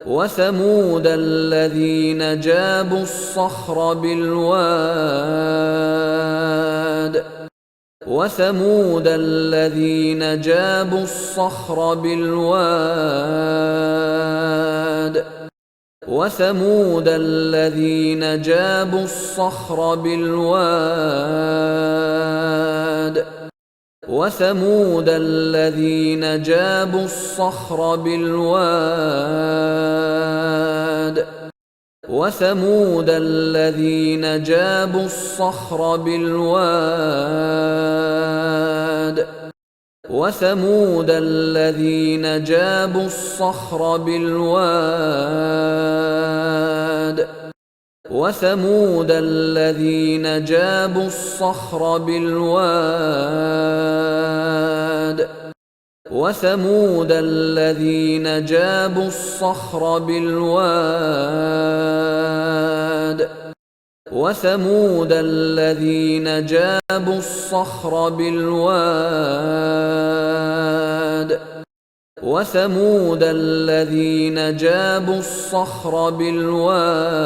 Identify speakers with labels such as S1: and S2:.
S1: وثمود الذين جابوا الصخر بالواد وثمود الذين جابوا الصخر بالواد وثمود الذين جابوا الصخر بالواد وثمود الذين جابوا الصخر بالواد وثمود الذين جابوا الصخر بالواد وثمود الذين جابوا الصخر بالواد وثمود الذين جابوا الصخر بالواد وثمود الذين جابوا الصخر بالواد وثمود الذين جابوا الصخر بالواد وثمود الذين جابوا الصخر بالواد